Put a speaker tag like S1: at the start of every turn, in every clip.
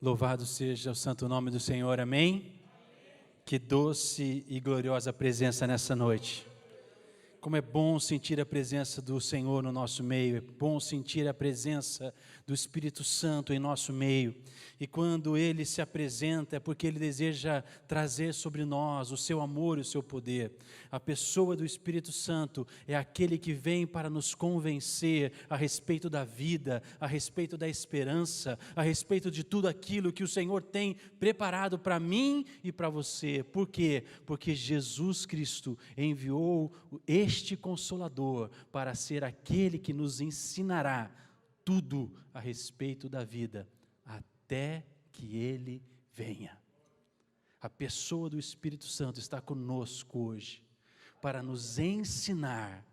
S1: Louvado seja o santo nome do Senhor, amém? Que doce e gloriosa presença nessa noite. Como é bom sentir a presença do Senhor no nosso meio, é bom sentir a presença do Espírito Santo em nosso meio. E quando Ele se apresenta é porque Ele deseja trazer sobre nós o seu amor e o seu poder. A pessoa do Espírito Santo é aquele que vem para nos convencer a respeito da vida, a respeito da esperança, a respeito de tudo aquilo que o Senhor tem preparado para mim e para você. Por quê? Porque Jesus Cristo enviou este Consolador para ser aquele que nos ensinará tudo a respeito da vida, até que Ele venha. A pessoa do Espírito Santo está conosco hoje, para nos ensinar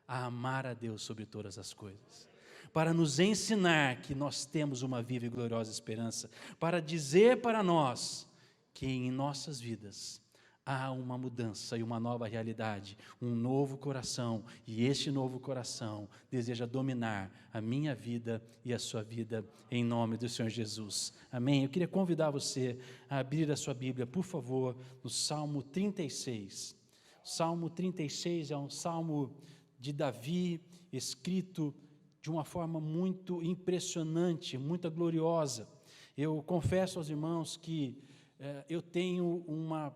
S1: a amar a Deus sobre todas as coisas, para nos ensinar que nós temos uma viva e gloriosa esperança, para dizer para nós que em nossas vidas há uma mudança e uma nova realidade, um novo coração, e este novo coração deseja dominar a minha vida e a sua vida, em nome do Senhor Jesus, amém? Eu queria convidar você a abrir a sua Bíblia, por favor, no Salmo 36, Salmo 36 é um salmo de Davi, escrito de uma forma muito impressionante, muito gloriosa. Eu confesso aos irmãos que eu tenho uma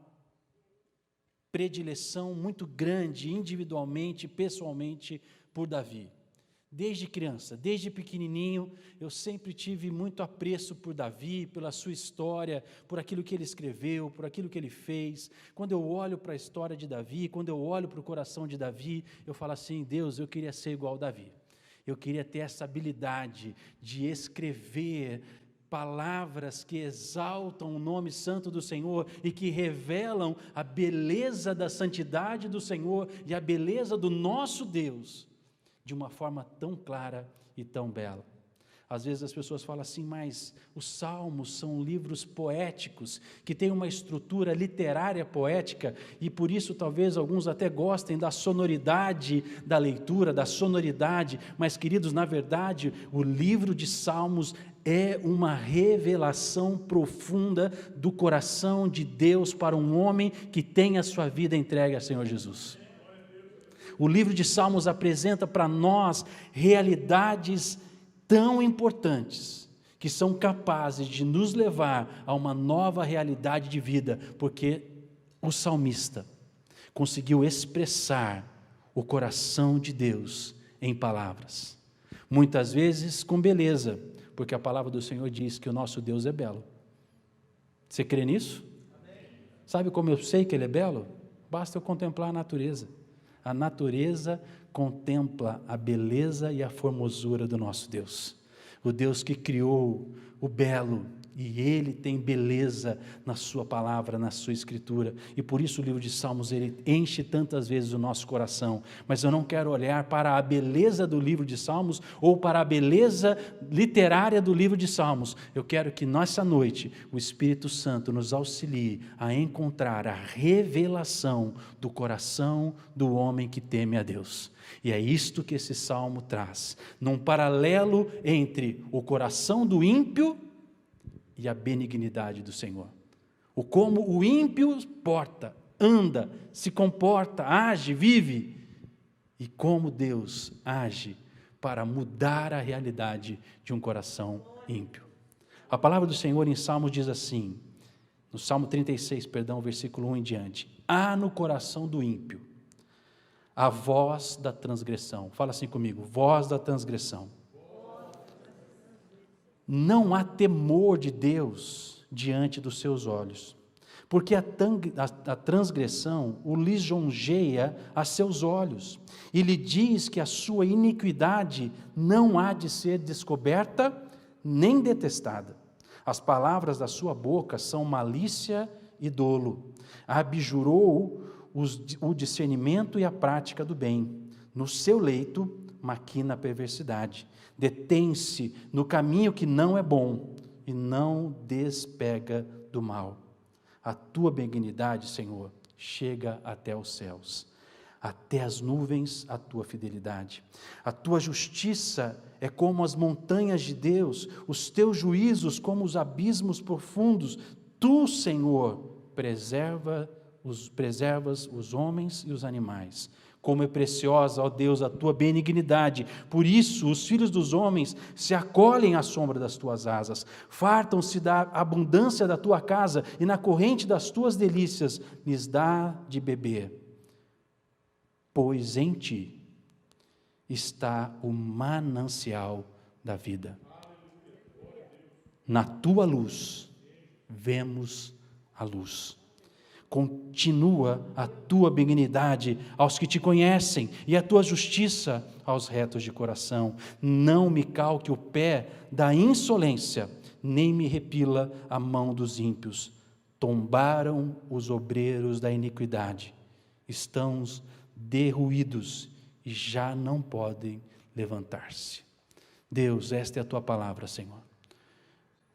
S1: predileção muito grande, individualmente, pessoalmente, por Davi. Desde criança, desde pequenininho, eu sempre tive muito apreço por Davi, pela sua história, por aquilo que ele escreveu, por aquilo que ele fez. Quando eu olho para a história de Davi, quando eu olho para o coração de Davi, eu falo assim, Deus, eu queria ser igual a Davi. Eu queria ter essa habilidade de escrever palavras que exaltam o nome santo do Senhor e que revelam a beleza da santidade do Senhor e a beleza do nosso Deus de uma forma tão clara e tão bela. Às vezes as pessoas falam assim, mas os salmos são livros poéticos, que têm uma estrutura literária poética, e por isso talvez alguns até gostem da sonoridade da leitura, da sonoridade, mas queridos, na verdade, o livro de Salmos é uma revelação profunda do coração de Deus para um homem que tem a sua vida entregue ao Senhor Jesus. O livro de Salmos apresenta para nós realidades tão importantes, que são capazes de nos levar a uma nova realidade de vida, porque o salmista conseguiu expressar o coração de Deus em palavras, muitas vezes com beleza, porque a palavra do Senhor diz que o nosso Deus é belo. Você crê nisso? Amém. Sabe como eu sei que Ele é belo? Basta eu contemplar a natureza. A natureza contempla a beleza e a formosura do nosso Deus. O Deus que criou o belo, e Ele tem beleza na sua palavra, na sua escritura, e por isso o livro de Salmos, ele enche tantas vezes o nosso coração, mas eu não quero olhar para a beleza do livro de Salmos, ou para a beleza literária do livro de Salmos. Eu quero que nessa noite, o Espírito Santo nos auxilie a encontrar a revelação do coração do homem que teme a Deus, e é isto que esse salmo traz, num paralelo entre o coração do ímpio e a benignidade do Senhor. O como o ímpio porta, anda, se comporta, age, vive, e como Deus age para mudar a realidade de um coração ímpio. A palavra do Senhor em Salmos diz assim, no Salmo 36, versículo 1 em diante, há no coração do ímpio a voz da transgressão. Fala assim comigo, voz da transgressão. Não há temor de Deus diante dos seus olhos, porque a transgressão o lisonjeia a seus olhos, e lhe diz que a sua iniquidade não há de ser descoberta, nem detestada. As palavras da sua boca são malícia e dolo. Abjurou o discernimento e a prática do bem. No seu leito maquina a perversidade. Detém-se no caminho que não é bom e não despega do mal. A tua benignidade, Senhor, chega até os céus. até as nuvens a tua fidelidade. A tua justiça é como as montanhas de Deus, os teus juízos como os abismos profundos. Tu, Senhor, preservas os homens e os animais. Como é preciosa, ó Deus, a tua benignidade. Por isso, os filhos dos homens se acolhem à sombra das tuas asas. Fartam-se da abundância da tua casa e na corrente das tuas delícias lhes dá de beber. Pois em ti está o manancial da vida. Na tua luz vemos a luz. Continua a tua benignidade aos que te conhecem e a tua justiça aos retos de coração. Não me calque o pé da insolência, nem me repila a mão dos ímpios. Tombaram os obreiros da iniquidade, estão derruídos e já não podem levantar-se. Deus, esta é a tua palavra, Senhor.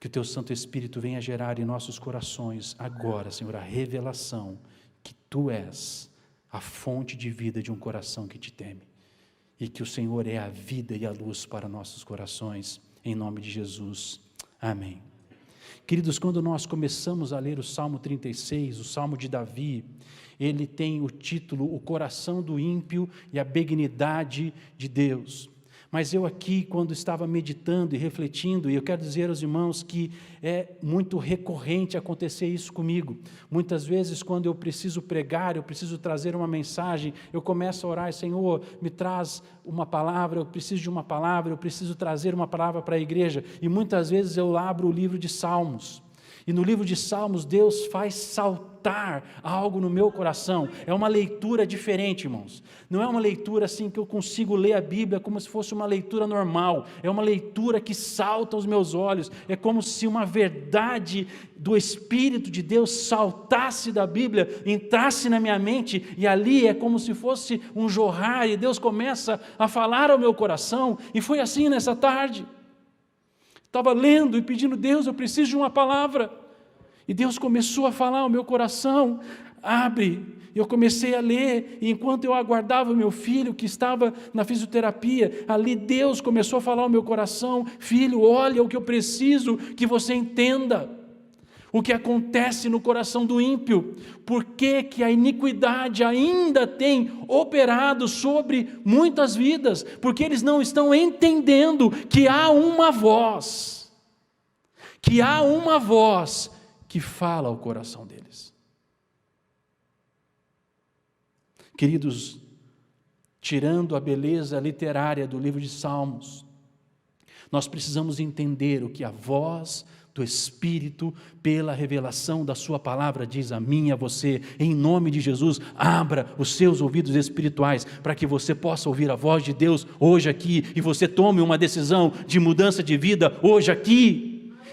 S1: Que o teu Santo Espírito venha gerar em nossos corações agora, Senhor, a revelação que tu és a fonte de vida de um coração que te teme. E que o Senhor é a vida e a luz para nossos corações, em nome de Jesus. Amém. Queridos, quando nós começamos a ler o Salmo 36, o Salmo de Davi, ele tem o título, O Coração do Ímpio e a Benignidade de Deus. Mas eu aqui, quando estava meditando e refletindo, e eu quero dizer aos irmãos que é muito recorrente acontecer isso comigo. Muitas vezes, quando eu preciso pregar, eu preciso trazer uma mensagem, eu começo a orar, Senhor, me traz uma palavra, eu preciso de uma palavra, eu preciso trazer uma palavra para a igreja. E muitas vezes eu abro o livro de Salmos. E no livro de Salmos, Deus faz saltar algo no meu coração. É uma leitura diferente, irmãos. Não é uma leitura assim que eu consigo ler a Bíblia como se fosse uma leitura normal. É uma leitura que salta aos meus olhos. É como se uma verdade do Espírito de Deus saltasse da Bíblia, entrasse na minha mente, e ali é como se fosse um jorrar, e Deus começa a falar ao meu coração. E foi assim nessa tarde. Estava lendo e pedindo, Deus, eu preciso de uma palavra. E Deus começou a falar ao meu coração, abre. Eu comecei a ler, e enquanto eu aguardava o meu filho, que estava na fisioterapia, ali Deus começou a falar ao meu coração, filho, olha o que eu preciso que você entenda. O que acontece no coração do ímpio, por que a iniquidade ainda tem operado sobre muitas vidas, porque eles não estão entendendo que há uma voz que fala ao coração deles. Queridos, tirando a beleza literária do livro de Salmos, nós precisamos entender o que a voz do Espírito, pela revelação da sua palavra, diz a mim e a você, em nome de Jesus, abra os seus ouvidos espirituais, para que você possa ouvir a voz de Deus hoje aqui, e você tome uma decisão de mudança de vida hoje aqui.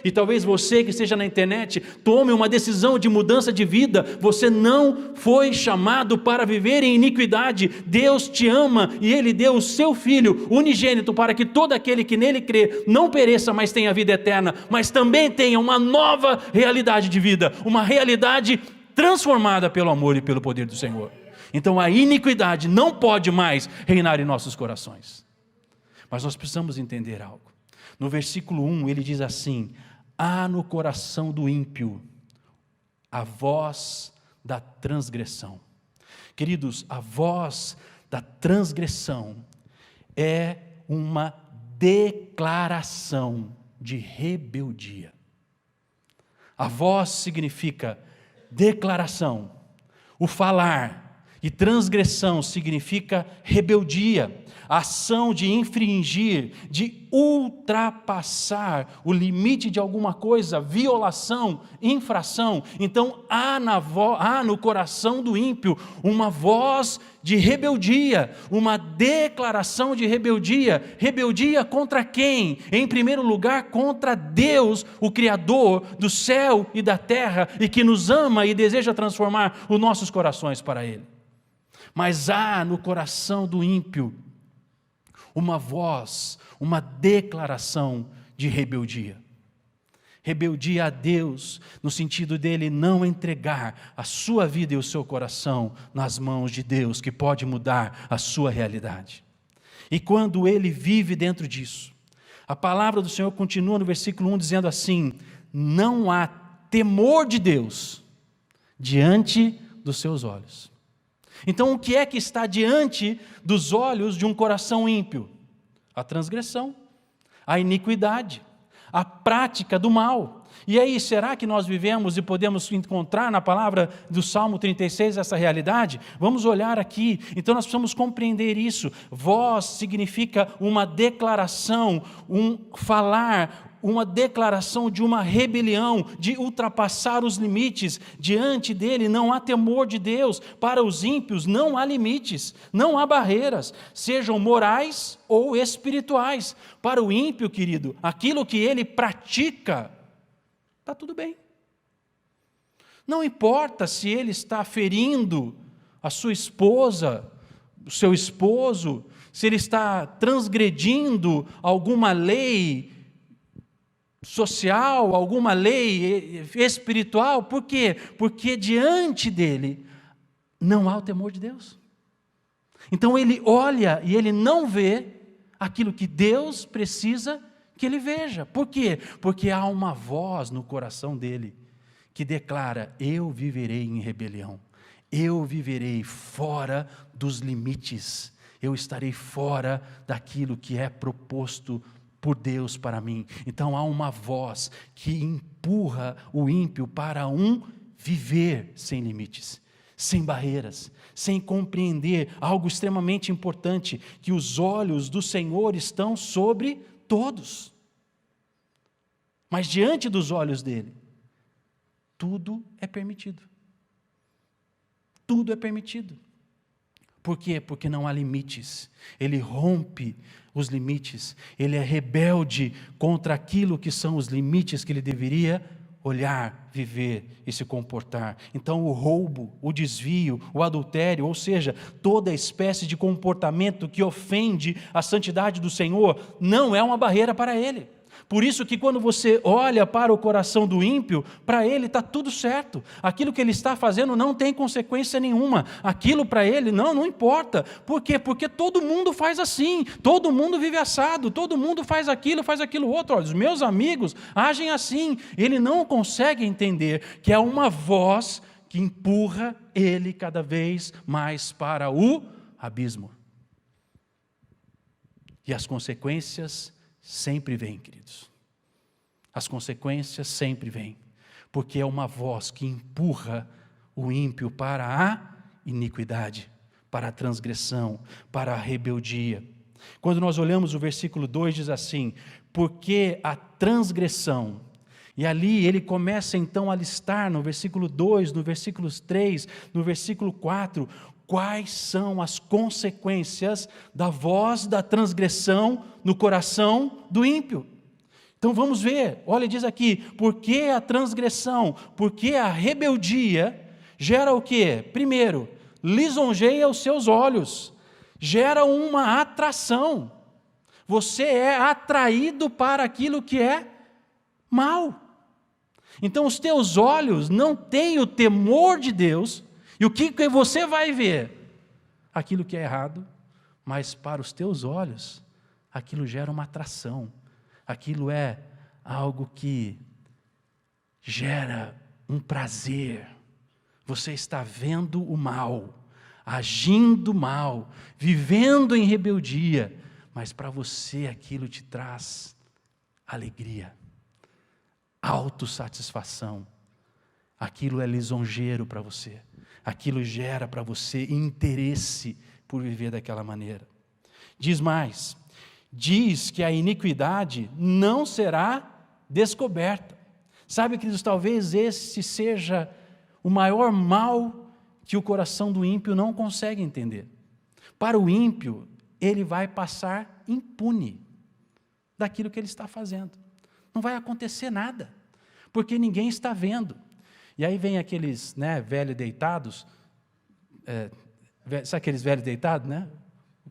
S1: E talvez você que esteja na internet, tome uma decisão de mudança de vida. Você não foi chamado para viver em iniquidade. Deus te ama e Ele deu o seu Filho unigênito para que todo aquele que nele crê não pereça, mas tenha vida eterna, mas também tenha uma nova realidade de vida, uma realidade transformada pelo amor e pelo poder do Senhor. Então a iniquidade não pode mais reinar em nossos corações. Mas nós precisamos entender algo. No versículo 1 ele diz assim: há no coração do ímpio a voz da transgressão. Queridos, a voz da transgressão é uma declaração de rebeldia. A voz significa declaração, o falar, e transgressão significa rebeldia, ação de infringir, de ultrapassar o limite de alguma coisa, violação, infração. Então há no coração do ímpio uma voz de rebeldia, uma declaração de rebeldia. Rebeldia contra quem? Em primeiro lugar, contra Deus, o Criador do céu e da terra, e que nos ama e deseja transformar os nossos corações para Ele. Mas há no coração do ímpio uma voz, uma declaração de rebeldia. Rebeldia a Deus, no sentido dele não entregar a sua vida e o seu coração nas mãos de Deus, que pode mudar a sua realidade. E quando ele vive dentro disso, a palavra do Senhor continua no versículo 1 dizendo assim: não há temor de Deus diante dos seus olhos. Então o que é que está diante dos olhos de um coração ímpio? A transgressão, a iniquidade, a prática do mal. E aí, será que nós vivemos e podemos encontrar na palavra do Salmo 36 essa realidade? Vamos olhar aqui. Então nós precisamos compreender isso. Voz significa uma declaração, um falar, uma declaração de uma rebelião, de ultrapassar os limites. Diante dele não há temor de Deus. Para os ímpios não há limites, não há barreiras, sejam morais ou espirituais. Para o ímpio, querido, aquilo que ele pratica, está tudo bem. Não importa se ele está ferindo a sua esposa, o seu esposo, se ele está transgredindo alguma lei social, alguma lei espiritual. Por quê? Porque diante dele não há o temor de Deus. Então ele olha e ele não vê aquilo que Deus precisa que ele veja. Por quê? Porque há uma voz no coração dele que declara: eu viverei em rebelião, eu viverei fora dos limites, eu estarei fora daquilo que é proposto por Deus para mim. Então há uma voz que empurra o ímpio para um viver sem limites, sem barreiras, sem compreender algo extremamente importante, que os olhos do Senhor estão sobre todos. Mas diante dos olhos dele, tudo é permitido. Tudo é permitido. Por quê? Porque não há limites. Ele rompe os limites. Ele é rebelde contra aquilo que são os limites que ele deveria olhar, viver e se comportar. Então o roubo, o desvio, o adultério, ou seja, toda espécie de comportamento que ofende a santidade do Senhor, não é uma barreira para ele. Por isso que quando você olha para o coração do ímpio, para ele está tudo certo. Aquilo que ele está fazendo não tem consequência nenhuma. Aquilo para ele não importa. Por quê? Porque todo mundo faz assim, todo mundo vive assado, todo mundo faz aquilo outro. Olha, os meus amigos agem assim. Ele não consegue entender que é uma voz que empurra ele cada vez mais para o abismo. E as consequências sempre vem, queridos. As consequências sempre vêm, porque é uma voz que empurra o ímpio para a iniquidade, para a transgressão, para a rebeldia. Quando nós olhamos o versículo 2, diz assim: porque a transgressão, e ali ele começa então a listar no versículo 2, no versículo 3, no versículo 4, quais são as consequências da voz da transgressão no coração do ímpio. Então vamos ver, olha, diz aqui: porque a transgressão, porque a rebeldia gera o quê? Primeiro, lisonjeia os seus olhos, gera uma atração. Você é atraído para aquilo que é mal. Então os teus olhos não têm o temor de Deus. E o que você vai ver? Aquilo que é errado, mas para os teus olhos, aquilo gera uma atração, aquilo é algo que gera um prazer. Você está vendo o mal, agindo mal, vivendo em rebeldia, mas para você aquilo te traz alegria, autossatisfação, aquilo é lisonjeiro para você. Aquilo gera para você interesse por viver daquela maneira. Diz mais, diz que a iniquidade não será descoberta. Sabe, queridos, talvez esse seja o maior mal que o coração do ímpio não consegue entender. Para o ímpio, ele vai passar impune daquilo que ele está fazendo. Não vai acontecer nada, porque ninguém está vendo. E aí vem aqueles velhos deitados, sabe aqueles velhos deitados,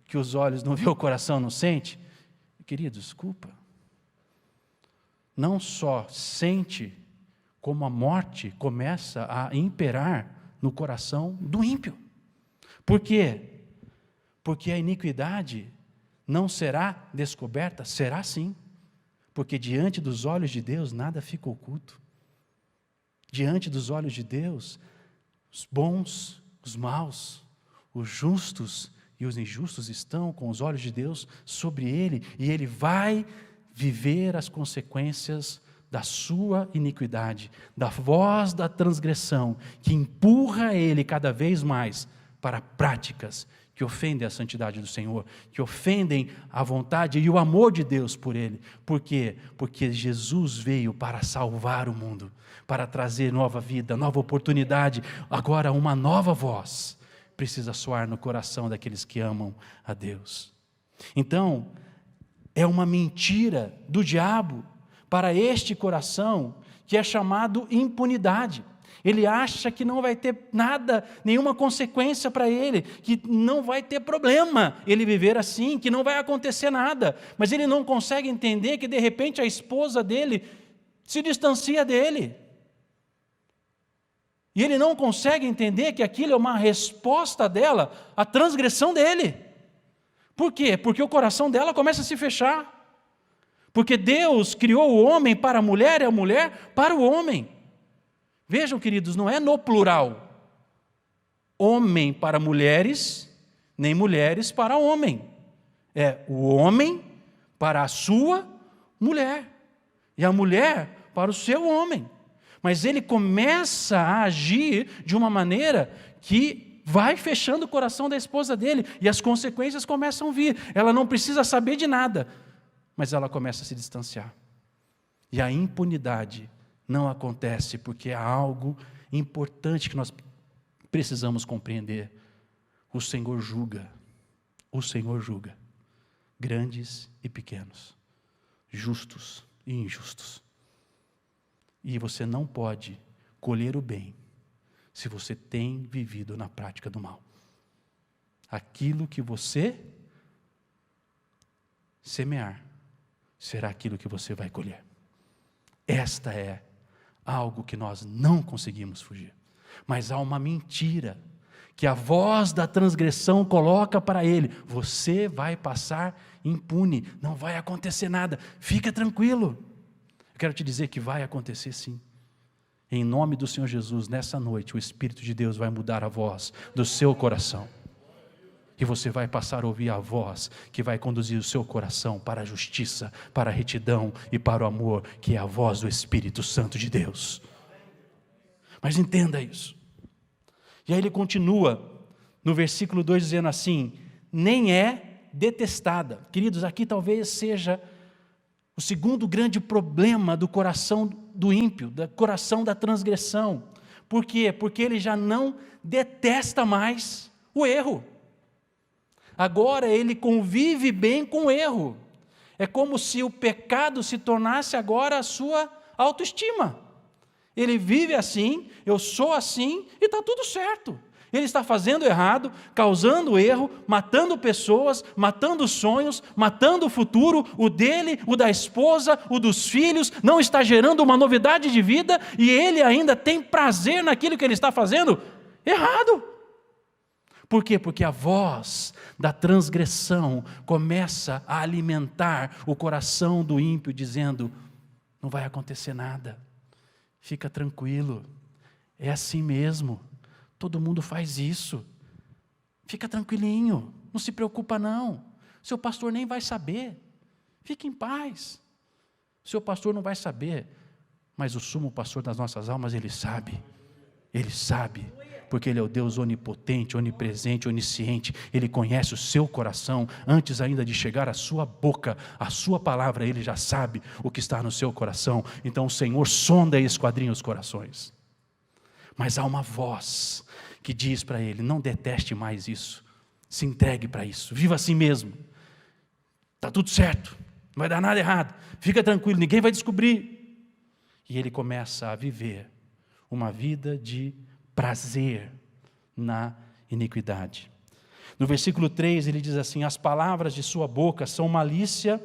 S1: que os olhos não vê, o coração não sente? Querido, desculpa. não só sente, como a morte começa a imperar no coração do ímpio. Por quê? Porque a iniquidade não será descoberta? Será sim. Porque diante dos olhos de Deus nada fica oculto. Diante dos olhos de Deus, os bons, os maus, os justos e os injustos estão com os olhos de Deus sobre ele, e ele vai viver as consequências da sua iniquidade, da voz da transgressão, que empurra ele cada vez mais para práticas que ofendem a santidade do Senhor, que ofendem a vontade e o amor de Deus por ele. Por quê? Porque Jesus veio para salvar o mundo, para trazer nova vida, nova oportunidade. Agora uma nova voz precisa soar no coração daqueles que amam a Deus. Então, é uma mentira do diabo para este coração que é chamado impunidade. Ele acha que não vai ter nada, nenhuma consequência para ele, que não vai ter problema ele viver assim, que não vai acontecer nada. Mas ele não consegue entender que de repente a esposa dele se distancia dele. E ele não consegue entender que aquilo é uma resposta dela à transgressão dele. Por quê? Porque o coração dela começa a se fechar. Porque Deus criou o homem para a mulher e a mulher para o homem. Vejam, queridos, não é no plural. Homem para mulheres, nem mulheres para homem. É o homem para a sua mulher. E a mulher para o seu homem. Mas ele começa a agir de uma maneira que vai fechando o coração da esposa dele. E as consequências começam a vir. Ela não precisa saber de nada, mas ela começa a se distanciar. E a impunidade não acontece porque há algo importante que nós precisamos compreender. O Senhor julga. O Senhor julga. Grandes e pequenos. Justos e injustos. E você não pode colher o bem se você tem vivido na prática do mal. Aquilo que você semear será aquilo que você vai colher. Esta é algo que nós não conseguimos fugir. Mas há uma mentira que a voz da transgressão coloca para ele: você vai passar impune, não vai acontecer nada, fica tranquilo. Eu quero te dizer que vai acontecer sim. Em nome do Senhor Jesus, nessa noite, o Espírito de Deus vai mudar a voz do seu coração. E você vai passar a ouvir a voz que vai conduzir o seu coração para a justiça, para a retidão e para o amor, que é a voz do Espírito Santo de Deus. Mas entenda isso. E aí ele continua no versículo 2 dizendo assim: nem é detestada. Queridos, aqui talvez seja o segundo grande problema do coração do ímpio, do coração da transgressão. Por quê? Porque ele já não detesta mais o erro. Agora ele convive bem com o erro. É como se o pecado se tornasse agora a sua autoestima. Ele vive assim, eu sou assim e está tudo certo. Ele está fazendo errado, causando erro, matando pessoas, matando sonhos, matando o futuro, o dele, o da esposa, o dos filhos, não está gerando uma novidade de vida e ele ainda tem prazer naquilo que ele está fazendo errado. Por quê? Porque a voz da transgressão começa a alimentar o coração do ímpio, dizendo: não vai acontecer nada, fica tranquilo, é assim mesmo. Todo mundo faz isso. Fica tranquilinho, não se preocupa não. Seu pastor nem vai saber. Fique em paz. Seu pastor não vai saber, mas o sumo pastor das nossas almas, ele sabe. Ele sabe, porque ele é o Deus onipotente, onipresente, onisciente. Ele conhece o seu coração antes ainda de chegar à sua boca, a sua palavra. Ele já sabe o que está no seu coração. Então o Senhor sonda e esquadrinha os corações. Mas há uma voz que diz para ele: não deteste mais isso, se entregue para isso, viva assim mesmo, está tudo certo, não vai dar nada errado, fica tranquilo, ninguém vai descobrir. E ele começa a viver uma vida de prazer na iniquidade. No versículo 3 ele diz assim: as palavras de sua boca são malícia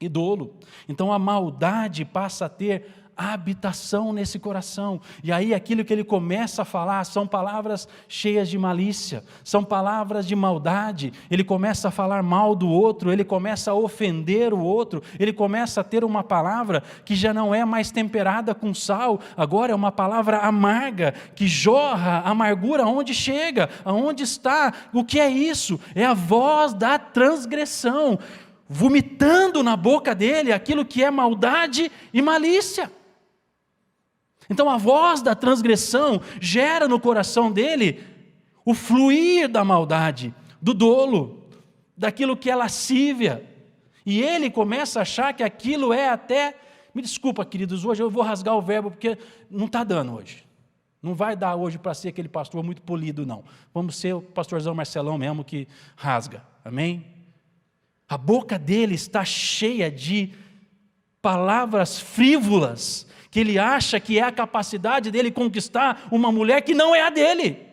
S1: e dolo. Então a maldade passa a ter habitação nesse coração, e aí aquilo que ele começa a falar são palavras cheias de malícia, são palavras de maldade. Ele começa a falar mal do outro, ele começa a ofender o outro, ele começa a ter uma palavra que já não é mais temperada com sal, agora é uma palavra amarga, que jorra amargura aonde chega, aonde está. O que é isso? É a voz da transgressão, vomitando na boca dele aquilo que é maldade e malícia. Então a voz da transgressão gera no coração dele o fluir da maldade, do dolo, daquilo que é lascívia. E ele começa a achar que aquilo é até... Me desculpa, queridos, hoje eu vou rasgar o verbo porque não está dando hoje. Não vai dar hoje para ser aquele pastor muito polido, não. Vamos ser o pastorzão Marcelão mesmo que rasga. Amém? A boca dele está cheia de palavras frívolas, que ele acha que é a capacidade dele conquistar uma mulher que não é a dele,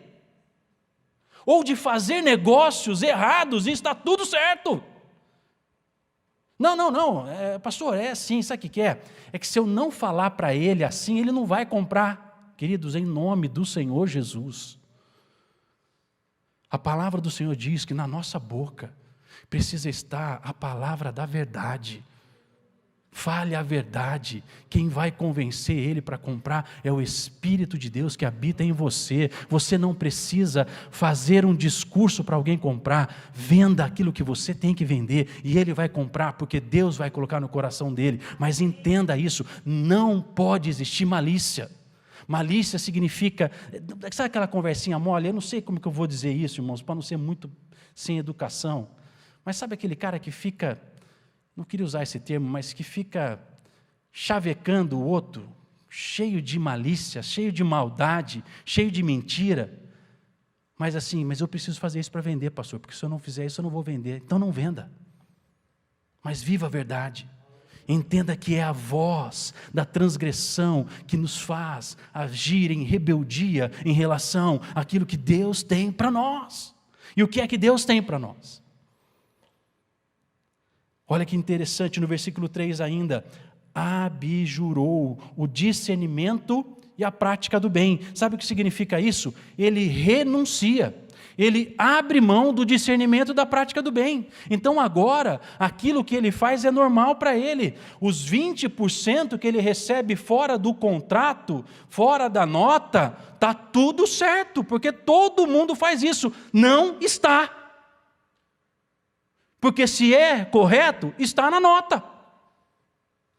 S1: ou de fazer negócios errados e está tudo certo. Não, pastor, é assim, sabe o que é? É que se eu não falar para ele assim, ele não vai comprar. Queridos, em nome do Senhor Jesus, a palavra do Senhor diz que na nossa boca precisa estar a palavra da verdade. Fale a verdade. Quem vai convencer ele para comprar é o Espírito de Deus que habita em você. Você não precisa fazer um discurso para alguém comprar. Venda aquilo que você tem que vender e ele vai comprar, porque Deus vai colocar no coração dele. Mas entenda isso, não pode existir malícia. Malícia significa, sabe aquela conversinha mole? Eu não sei como que eu vou dizer isso, irmãos, para não ser muito sem educação. Mas sabe aquele cara que fica... Não queria usar esse termo, mas que fica chavecando o outro, cheio de malícia, cheio de maldade, cheio de mentira. Mas assim, mas eu preciso fazer isso para vender, pastor, porque se eu não fizer isso eu não vou vender. Então não venda, mas viva a verdade. Entenda que é a voz da transgressão que nos faz agir em rebeldia em relação àquilo que Deus tem para nós. E o que é que Deus tem para nós? Olha que interessante, no versículo 3 ainda, abjurou o discernimento e a prática do bem. Sabe o que significa isso? Ele renuncia, ele abre mão do discernimento e da prática do bem. Então agora, aquilo que ele faz é normal para ele. Os 20% que ele recebe fora do contrato, fora da nota, está tudo certo, porque todo mundo faz isso. Não está. Porque se é correto, está na nota.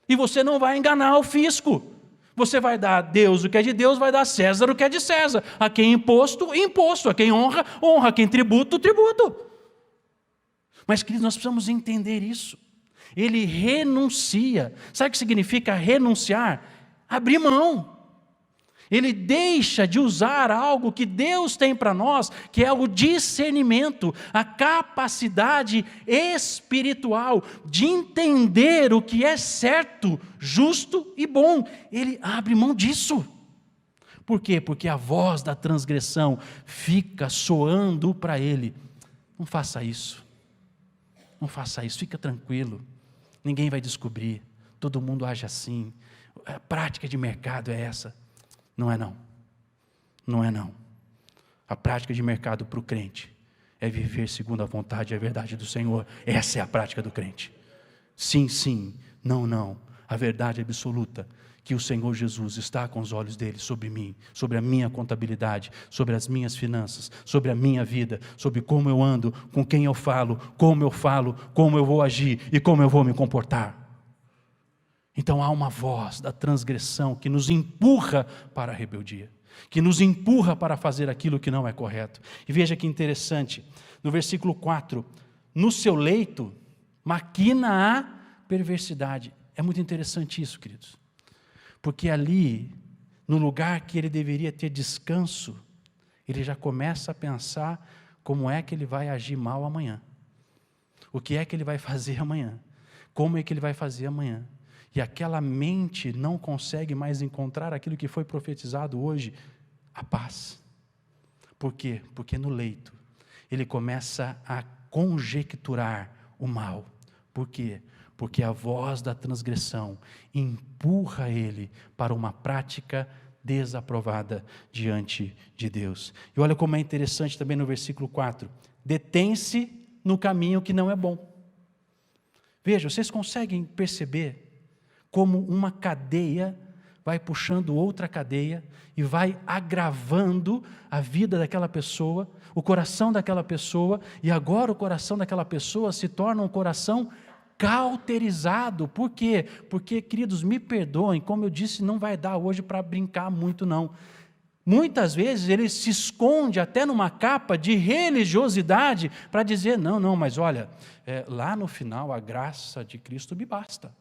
S1: E você não vai enganar o fisco. Você vai dar a Deus o que é de Deus, vai dar a César o que é de César. A quem imposto, imposto. A quem honra, honra. A quem tributo, tributo. Mas, queridos, nós precisamos entender isso. Ele renuncia. Sabe o que significa renunciar? Abrir mão. Ele deixa de usar algo que Deus tem para nós, que é o discernimento, a capacidade espiritual de entender o que é certo, justo e bom. Ele abre mão disso. Por quê? Porque a voz da transgressão fica soando para ele. Não faça isso. Não faça isso, fica tranquilo. Ninguém vai descobrir. Todo mundo age assim. A prática de mercado é essa. Não é não. Não é não. A prática de mercado para o crente é viver segundo a vontade e a verdade do Senhor. Essa é a prática do crente. Sim, sim. Não, não. A verdade absoluta que o Senhor Jesus está com os olhos dele sobre mim, sobre a minha contabilidade, sobre as minhas finanças, sobre a minha vida, sobre como eu ando, com quem eu falo, como eu vou agir e como eu vou me comportar. Então há uma voz da transgressão que nos empurra para a rebeldia, que nos empurra para fazer aquilo que não é correto. E veja que interessante, no versículo 4, no seu leito maquina a perversidade. É muito interessante isso, queridos, porque ali, no lugar que ele deveria ter descanso, ele já começa a pensar como é que ele vai agir mal amanhã, o que é que ele vai fazer amanhã, como é que ele vai fazer amanhã. E aquela mente não consegue mais encontrar aquilo que foi profetizado hoje, a paz. Por quê? Porque no leito ele começa a conjecturar o mal. Por quê? Porque a voz da transgressão empurra ele para uma prática desaprovada diante de Deus. E olha como é interessante também no versículo 4. Detém-se no caminho que não é bom. Veja, vocês conseguem perceber como uma cadeia vai puxando outra cadeia e vai agravando a vida daquela pessoa, o coração daquela pessoa, e agora o coração daquela pessoa se torna um coração cauterizado. Por quê? Porque, queridos, me perdoem, como eu disse, não vai dar hoje para brincar muito não. Muitas vezes ele se esconde até numa capa de religiosidade para dizer, não, mas olha, lá no final a graça de Cristo me basta.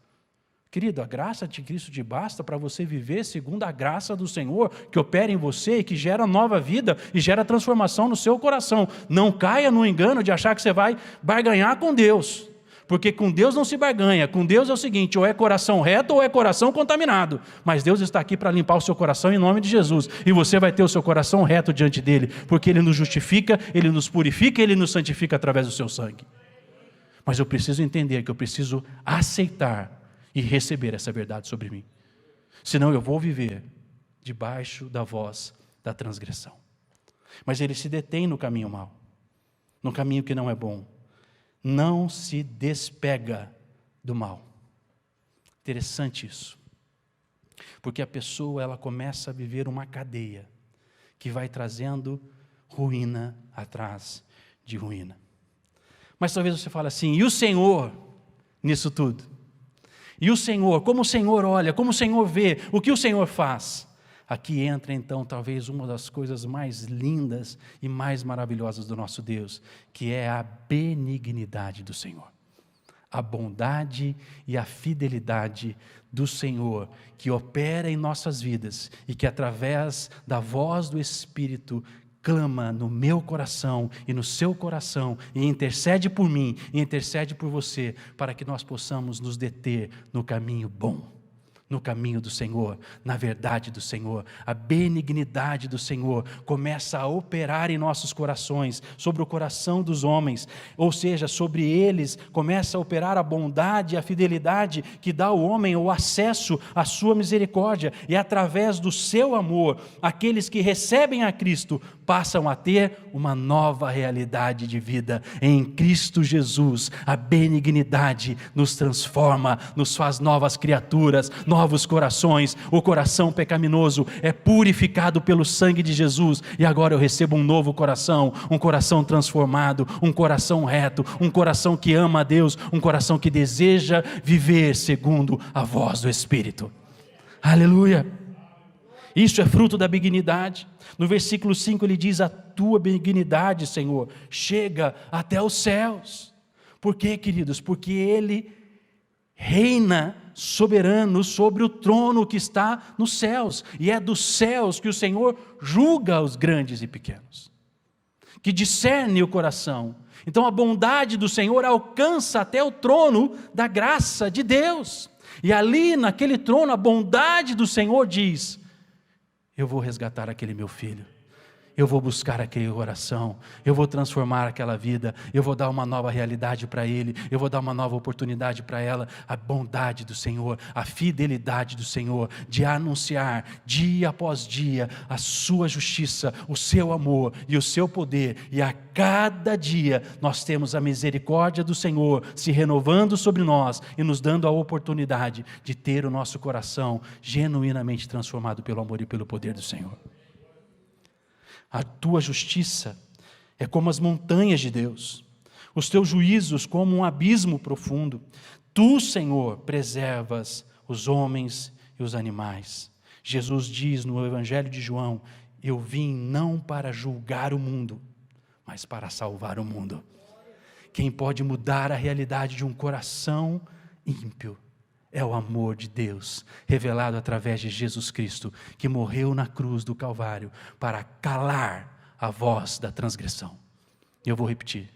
S1: Querido, a graça de Cristo te basta para você viver segundo a graça do Senhor, que opera em você e que gera nova vida e gera transformação no seu coração. Não caia no engano de achar que você vai barganhar com Deus, porque com Deus não se barganha. Com Deus é o seguinte, ou é coração reto ou é coração contaminado, mas Deus está aqui para limpar o seu coração em nome de Jesus, e você vai ter o seu coração reto diante dEle, porque Ele nos justifica, Ele nos purifica, Ele nos santifica através do seu sangue. Mas eu preciso entender que eu preciso aceitar e receber essa verdade sobre mim, senão eu vou viver debaixo da voz da transgressão. Mas ele se detém no caminho mau, no caminho que não é bom, não se despega do mal. Interessante isso, porque a pessoa ela começa a viver uma cadeia que vai trazendo ruína atrás de ruína. Mas talvez você fale assim, e o Senhor nisso tudo? E o Senhor, como o Senhor olha, como o Senhor vê, o que o Senhor faz? Aqui entra então talvez uma das coisas mais lindas e mais maravilhosas do nosso Deus, que é a benignidade do Senhor. A bondade e a fidelidade do Senhor, que opera em nossas vidas e que através da voz do Espírito clama no meu coração e no seu coração, e intercede por mim, e intercede por você, para que nós possamos nos deter no caminho bom, no caminho do Senhor, na verdade do Senhor. A benignidade do Senhor começa a operar em nossos corações, sobre o coração dos homens, ou seja, sobre eles começa a operar a bondade e a fidelidade que dá ao homem o acesso à sua misericórdia, e através do seu amor, aqueles que recebem a Cristo passam a ter uma nova realidade de vida em Cristo Jesus. A benignidade nos transforma, nos faz novas criaturas, novos corações. O coração pecaminoso é purificado pelo sangue de Jesus, e agora eu recebo um novo coração, um coração transformado, um coração reto, um coração que ama a Deus, um coração que deseja viver segundo a voz do Espírito. Aleluia! Isso é fruto da benignidade. No versículo 5 ele diz, a tua benignidade, Senhor, chega até os céus. Por quê, queridos? Porque Ele reina soberano sobre o trono que está nos céus, e é dos céus que o Senhor julga os grandes e pequenos, que discerne o coração. Então a bondade do Senhor alcança até o trono da graça de Deus, e ali naquele trono a bondade do Senhor diz, eu vou resgatar aquele meu filho, eu vou buscar aquele coração, eu vou transformar aquela vida, eu vou dar uma nova realidade para ele, eu vou dar uma nova oportunidade para ela. A bondade do Senhor, a fidelidade do Senhor, de anunciar dia após dia a sua justiça, o seu amor e o seu poder, e a cada dia nós temos a misericórdia do Senhor se renovando sobre nós e nos dando a oportunidade de ter o nosso coração genuinamente transformado pelo amor e pelo poder do Senhor. A tua justiça é como as montanhas de Deus, os teus juízos como um abismo profundo. Tu, Senhor, preservas os homens e os animais. Jesus diz no Evangelho de João, eu vim não para julgar o mundo, mas para salvar o mundo. Quem pode mudar a realidade de um coração ímpio é o amor de Deus, revelado através de Jesus Cristo, que morreu na cruz do Calvário para calar a voz da transgressão. Eu vou repetir,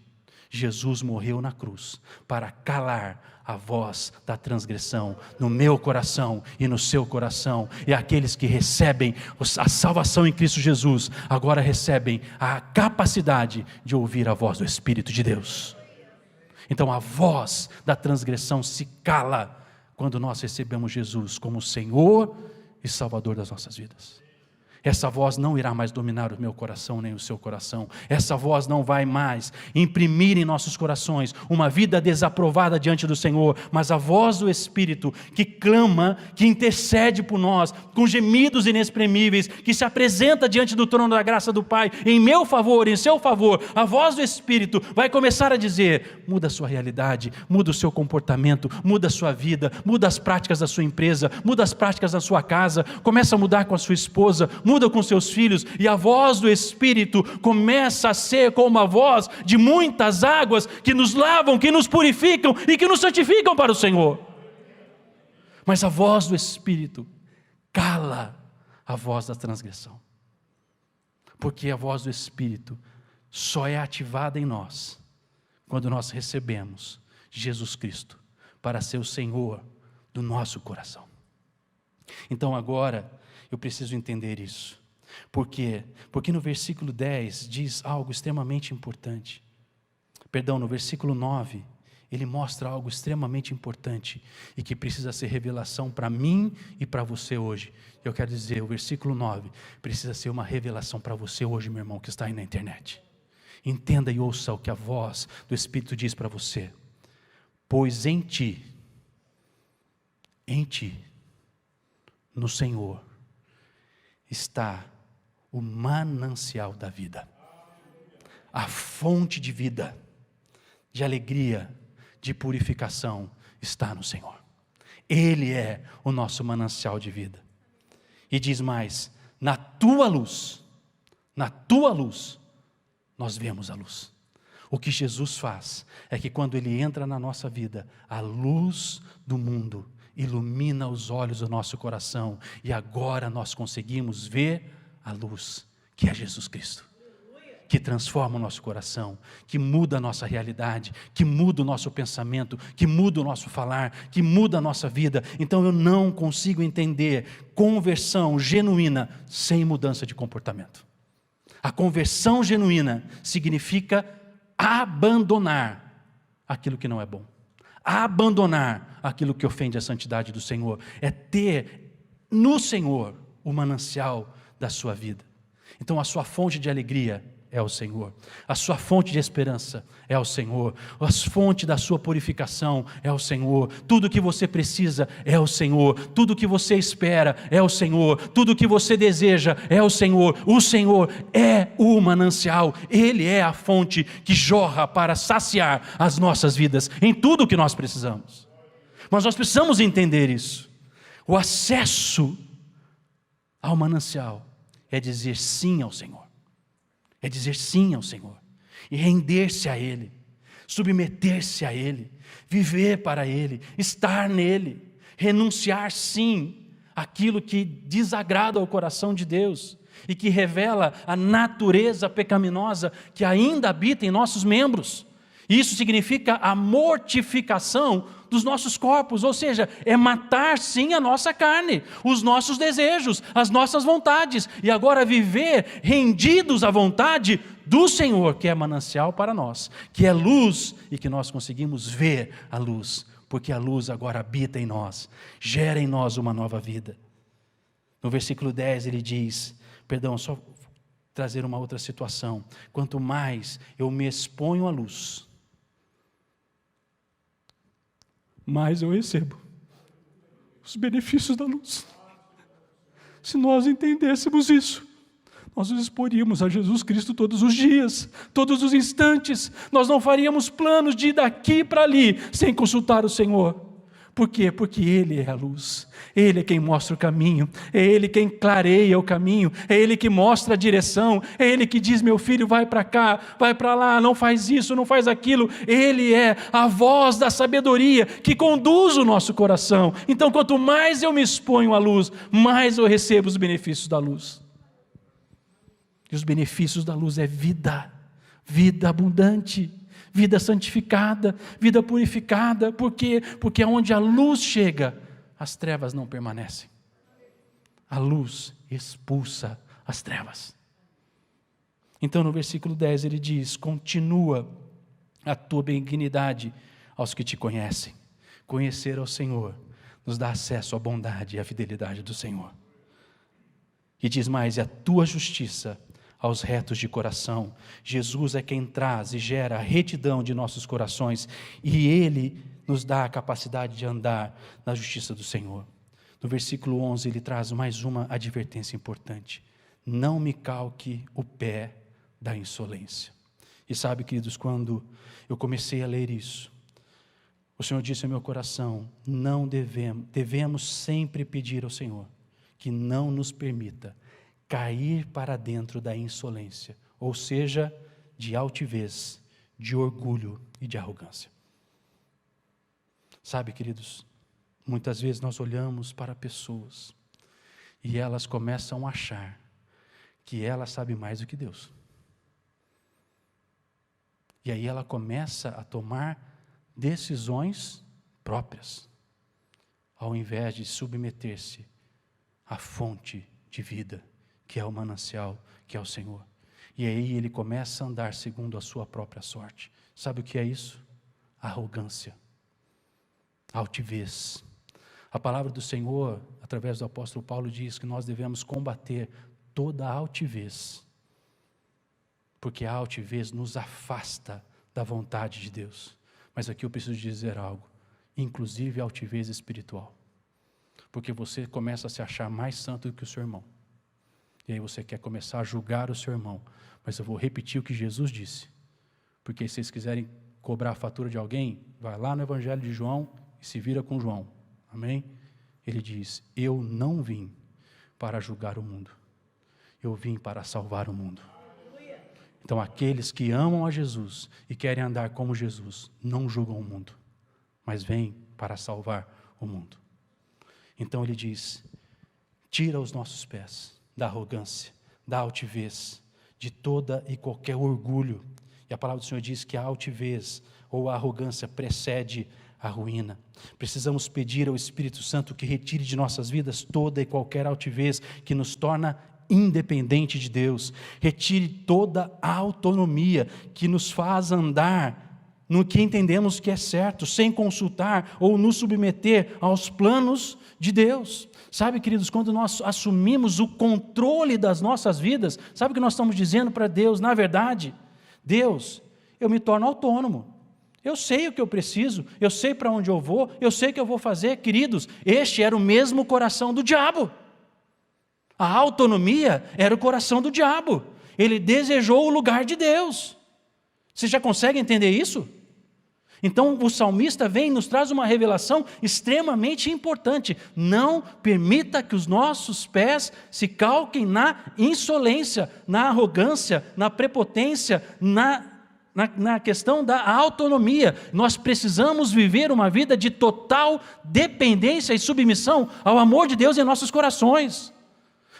S1: Jesus morreu na cruz para calar a voz da transgressão no meu coração e no seu coração, e aqueles que recebem a salvação em Cristo Jesus, agora recebem a capacidade de ouvir a voz do Espírito de Deus. Então a voz da transgressão se cala quando nós recebemos Jesus como Senhor e Salvador das nossas vidas. Essa voz não irá mais dominar o meu coração nem o seu coração. Essa voz não vai mais imprimir em nossos corações uma vida desaprovada diante do Senhor, mas a voz do Espírito que clama, que intercede por nós, com gemidos inexprimíveis, que se apresenta diante do trono da graça do Pai, em meu favor, em seu favor. A voz do Espírito vai começar a dizer: muda a sua realidade, muda o seu comportamento, muda a sua vida, muda as práticas da sua empresa, muda as práticas da sua casa, começa a mudar com a sua esposa, muda com seus filhos, e a voz do Espírito começa a ser como a voz de muitas águas que nos lavam, que nos purificam e que nos santificam para o Senhor. Mas a voz do Espírito cala a voz da transgressão, porque a voz do Espírito só é ativada em nós quando nós recebemos Jesus Cristo para ser o Senhor do nosso coração. Então agora eu preciso entender isso. Por quê? Porque no versículo 10 diz algo extremamente importante. No versículo 9, ele mostra algo extremamente importante e que precisa ser revelação para mim e para você hoje. Eu quero dizer, o versículo 9 precisa ser uma revelação para você hoje, meu irmão, que está aí na internet. Entenda e ouça o que a voz do Espírito diz para você. Pois em ti, no Senhor, está o manancial da vida, a fonte de vida, de alegria, de purificação está no Senhor. Ele é o nosso manancial de vida. E diz mais: na tua luz, nós vemos a luz. O que Jesus faz é que quando Ele entra na nossa vida, a luz do mundo ilumina os olhos do nosso coração, e agora nós conseguimos ver a luz, que é Jesus Cristo, que transforma o nosso coração, que muda a nossa realidade, que muda o nosso pensamento, que muda o nosso falar, que muda a nossa vida. Então eu não consigo entender conversão genuína sem mudança de comportamento. A conversão genuína significa abandonar aquilo que não é bom, abandonar aquilo que ofende a santidade do Senhor, é ter no Senhor o manancial da sua vida. Então a sua fonte de alegria é o Senhor, a sua fonte de esperança é o Senhor, a fonte da sua purificação é o Senhor, tudo que você precisa é o Senhor, tudo que você espera é o Senhor, tudo que você deseja é o Senhor é o manancial, Ele é a fonte que jorra para saciar as nossas vidas em tudo o que nós precisamos. Mas nós precisamos entender isso. O acesso ao manancial é dizer sim ao Senhor. É dizer sim ao Senhor. E render-se a Ele. Submeter-se a Ele. Viver para Ele. Estar nele. Renunciar sim àquilo que desagrada ao coração de Deus. E que revela a natureza pecaminosa que ainda habita em nossos membros. Isso significa a mortificação dos nossos corpos, ou seja, é matar sim a nossa carne, os nossos desejos, as nossas vontades, e agora viver rendidos à vontade do Senhor, que é manancial para nós, que é luz e que nós conseguimos ver a luz, porque a luz agora habita em nós, gera em nós uma nova vida. No versículo 10 ele diz, só trazer uma outra situação, quanto mais eu me exponho à luz, mais eu recebo os benefícios da luz. Se nós entendêssemos isso, nós nos exporíamos a Jesus Cristo todos os dias, todos os instantes. Nós não faríamos planos de ir daqui para ali sem consultar o Senhor. Por quê? Porque Ele é a luz, Ele é quem mostra o caminho, é Ele quem clareia o caminho, é Ele que mostra a direção, é Ele que diz, meu filho, vai para cá, vai para lá, não faz isso, não faz aquilo. Ele é a voz da sabedoria que conduz o nosso coração. Então, quanto mais eu me exponho à luz, mais eu recebo os benefícios da luz. E os benefícios da luz é vida, vida abundante, vida santificada, vida purificada. Por quê? Porque onde a luz chega, as trevas não permanecem. A luz expulsa as trevas. Então no versículo 10 ele diz, continua a tua benignidade aos que te conhecem. Conhecer ao Senhor nos dá acesso à bondade e à fidelidade do Senhor. E diz mais, e a tua justiça aos retos de coração. Jesus é quem traz e gera a retidão de nossos corações, e Ele nos dá a capacidade de andar na justiça do Senhor. No versículo 11, ele traz mais uma advertência importante. Não me calque o pé da insolência. E sabe, queridos, quando eu comecei a ler isso, o Senhor disse ao meu coração, não devemos sempre pedir ao Senhor que não nos permita cair para dentro da insolência, ou seja, de altivez, de orgulho e de arrogância. Sabe, queridos, muitas vezes nós olhamos para pessoas e elas começam a achar que ela sabe mais do que Deus. E aí ela começa a tomar decisões próprias, ao invés de submeter-se à fonte de vida, que é o manancial, que é o Senhor. E aí ele começa a andar segundo a sua própria sorte. Sabe o que é isso? Arrogância, altivez. A palavra do Senhor, através do apóstolo Paulo, diz que nós devemos combater toda a altivez, porque a altivez nos afasta da vontade de Deus. Mas aqui eu preciso dizer algo, inclusive a altivez espiritual, porque você começa a se achar mais santo do que o seu irmão, e aí você quer começar a julgar o seu irmão. Mas eu vou repetir o que Jesus disse, porque se vocês quiserem cobrar a fatura de alguém, vai lá no Evangelho de João e se vira com João, amém? Ele diz, eu não vim para julgar o mundo, eu vim para salvar o mundo. Então aqueles que amam a Jesus e querem andar como Jesus, não julgam o mundo, mas vêm para salvar o mundo. Então ele diz, tira os nossos pés da arrogância, da altivez, de toda e qualquer orgulho. E a palavra do Senhor diz que a altivez ou a arrogância precede a ruína. Precisamos pedir ao Espírito Santo que retire de nossas vidas toda e qualquer altivez que nos torna independente de Deus. Retire toda a autonomia que nos faz andar no que entendemos que é certo, sem consultar ou nos submeter aos planos de Deus. Sabe, queridos, quando nós assumimos o controle das nossas vidas, sabe o que nós estamos dizendo para Deus? Na verdade, Deus, eu me torno autônomo. Eu sei o que eu preciso, eu sei para onde eu vou, eu sei o que eu vou fazer. Queridos, este era o mesmo coração do diabo. A autonomia era o coração do diabo. Ele desejou o lugar de Deus. Você já consegue entender isso? Então o salmista vem e nos traz uma revelação extremamente importante. Não permita que os nossos pés se calquem na insolência, na arrogância, na prepotência, na questão da autonomia. Nós precisamos viver uma vida de total dependência e submissão ao amor de Deus em nossos corações.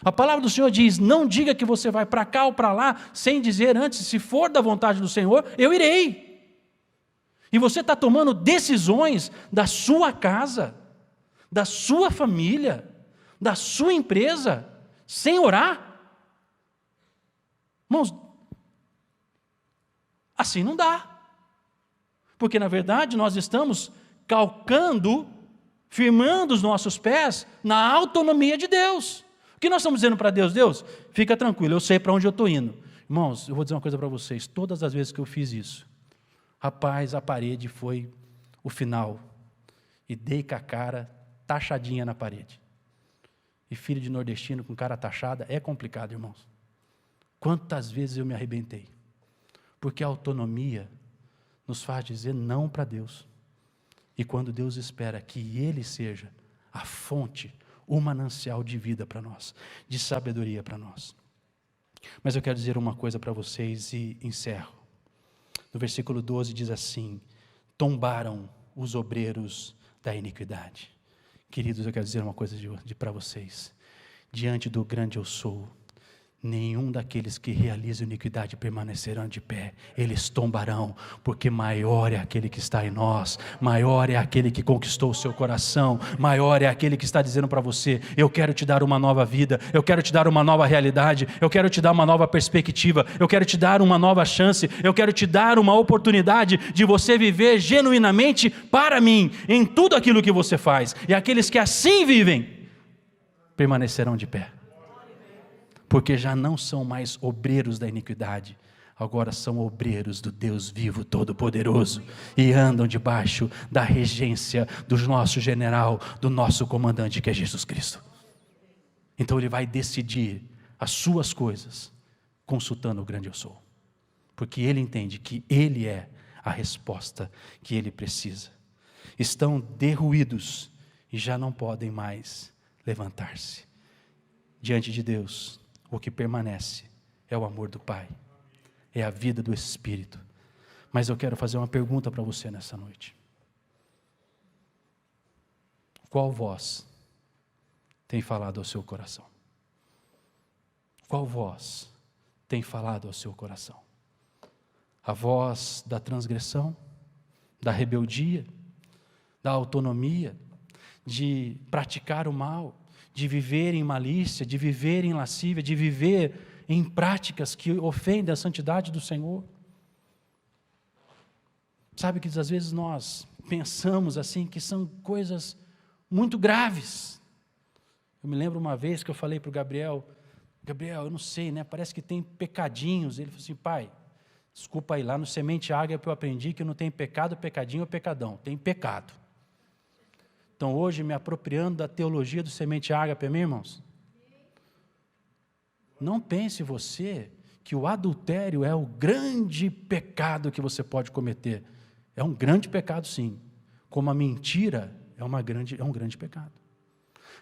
S1: A palavra do Senhor diz, não diga que você vai para cá ou para lá, sem dizer antes, se for da vontade do Senhor, eu irei. E você está tomando decisões da sua casa, da sua família, da sua empresa, sem orar. Irmãos, assim não dá. Porque na verdade nós estamos calcando, firmando os nossos pés na autonomia de Deus. O que nós estamos dizendo para Deus? Deus, fica tranquilo, eu sei para onde eu estou indo. Irmãos, eu vou dizer uma coisa para vocês, todas as vezes que eu fiz isso, rapaz, a parede foi o final. E dei com a cara taxadinha na parede. E filho de nordestino com cara taxada é complicado, irmãos. Quantas vezes eu me arrebentei. Porque a autonomia nos faz dizer não para Deus. E quando Deus espera que Ele seja a fonte, o manancial de vida para nós, de sabedoria para nós. Mas eu quero dizer uma coisa para vocês e encerro. No versículo 12 diz assim, tombaram os obreiros da iniquidade. Queridos, eu quero dizer uma coisa para vocês. Diante do grande eu sou, nenhum daqueles que realizam iniquidade permanecerão de pé, eles tombarão, porque maior é aquele que está em nós, maior é aquele que conquistou o seu coração, maior é aquele que está dizendo para você: eu quero te dar uma nova vida, eu quero te dar uma nova realidade, eu quero te dar uma nova perspectiva, eu quero te dar uma nova chance, eu quero te dar uma oportunidade de você viver genuinamente para mim, em tudo aquilo que você faz, e aqueles que assim vivem, permanecerão de pé, porque já não são mais obreiros da iniquidade, agora são obreiros do Deus vivo, todo-poderoso, e andam debaixo da regência do nosso general, do nosso comandante, que é Jesus Cristo. Então ele vai decidir as suas coisas, consultando o grande eu sou, porque ele entende que ele é a resposta que ele precisa. Estão derruídos e já não podem mais levantar-se. Diante de Deus, o que permanece é o amor do Pai, é a vida do Espírito. Mas eu quero fazer uma pergunta para você nessa noite. Qual voz tem falado ao seu coração? Qual voz tem falado ao seu coração? A voz da transgressão, da rebeldia, da autonomia, de praticar o mal, de viver em malícia, de viver em lascívia, de viver em práticas que ofendem a santidade do Senhor? Sabe que às vezes nós pensamos assim que são coisas muito graves. Eu me lembro uma vez que eu falei para o Gabriel, eu não sei, né? Parece que tem pecadinhos. Ele falou assim: pai, desculpa aí, lá no Semente Ágape eu aprendi que não tem pecado, pecadinho ou pecadão, tem pecado. Então hoje, me apropriando da teologia do Semente Ágape, amém, irmãos? Não pense você que o adultério é o grande pecado que você pode cometer. É um grande pecado, sim. Como a mentira é um grande pecado.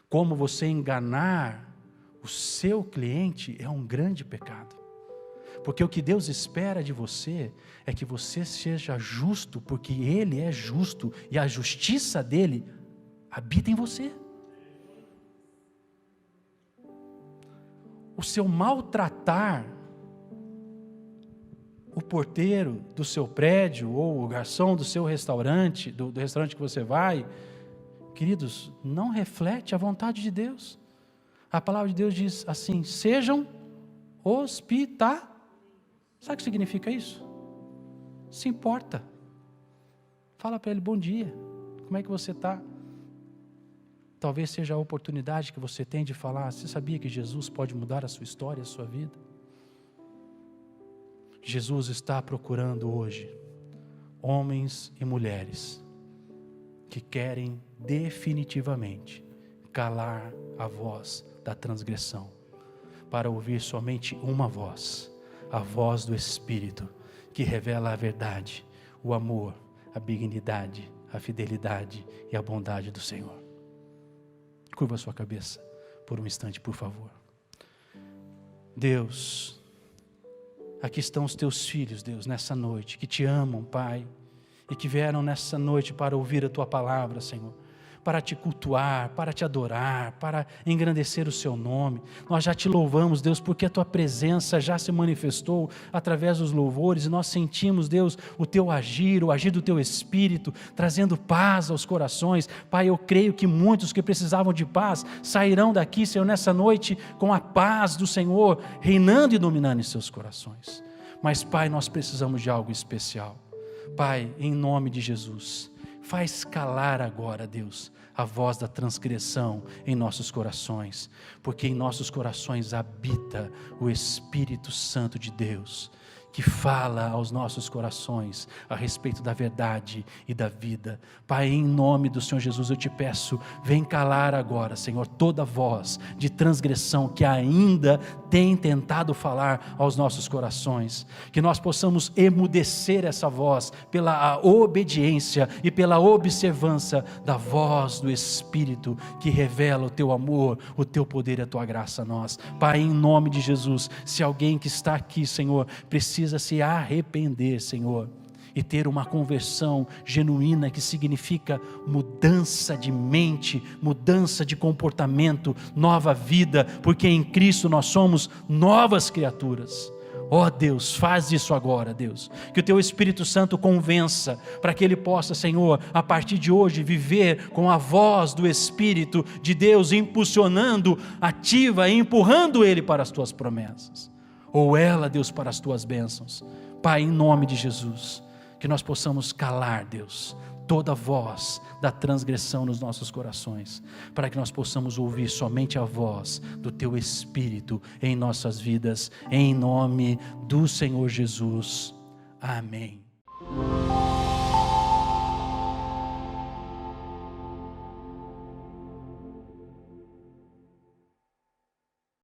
S1: Como você enganar o seu cliente é um grande pecado. Porque o que Deus espera de você é que você seja justo, porque Ele é justo e a justiça dEle habita em você. O seu maltratar o porteiro do seu prédio ou o garçom do seu restaurante, do restaurante que você vai, queridos, não reflete a vontade de Deus. A palavra de Deus diz assim: sejam hospitaleiros. Sabe o que significa isso? Se importa. Fala para ele: bom dia, como é que você está? Talvez seja a oportunidade que você tem de falar: você sabia que Jesus pode mudar a sua história, a sua vida? Jesus está procurando hoje homens e mulheres que querem definitivamente calar a voz da transgressão, para ouvir somente uma voz, a voz do Espírito, que revela a verdade, o amor, a benignidade, a fidelidade e a bondade do Senhor. Curva a sua cabeça por um instante, por favor. Deus, aqui estão os teus filhos, Deus, nessa noite, que te amam, Pai, e que vieram nessa noite para ouvir a tua palavra, Senhor, para te cultuar, para te adorar, para engrandecer o seu nome. Nós já te louvamos, Deus, porque a tua presença já se manifestou através dos louvores, e nós sentimos, Deus, o teu agir, o agir do teu Espírito, trazendo paz aos corações. Pai, eu creio que muitos que precisavam de paz sairão daqui, Senhor, nessa noite com a paz do Senhor reinando e dominando em seus corações. Mas, Pai, nós precisamos de algo especial. Pai, em nome de Jesus, faz calar agora, Deus, a voz da transgressão em nossos corações, porque em nossos corações habita o Espírito Santo de Deus, que fala aos nossos corações a respeito da verdade e da vida. Pai, em nome do Senhor Jesus, eu te peço, vem calar agora, Senhor, toda voz de transgressão que ainda tem tentado falar aos nossos corações, que nós possamos emudecer essa voz pela obediência e pela observância da voz do Espírito, que revela o teu amor, o teu poder e a tua graça a nós. Pai, em nome de Jesus, se alguém que está aqui, Senhor, precisa se arrepender, Senhor, e ter uma conversão genuína, que significa mudança de mente, mudança de comportamento, nova vida, porque em Cristo nós somos novas criaturas. Ó Deus, faz isso agora, Deus, que o Teu Espírito Santo convença, para que Ele possa, Senhor, a partir de hoje, viver com a voz do Espírito de Deus, impulsionando, ativa e empurrando Ele para as Tuas promessas, ou ela, Deus, para as Tuas bênçãos. Pai, em nome de Jesus, que nós possamos calar, Deus, toda voz da transgressão nos nossos corações, para que nós possamos ouvir somente a voz do Teu Espírito em nossas vidas, em nome do Senhor Jesus. Amém.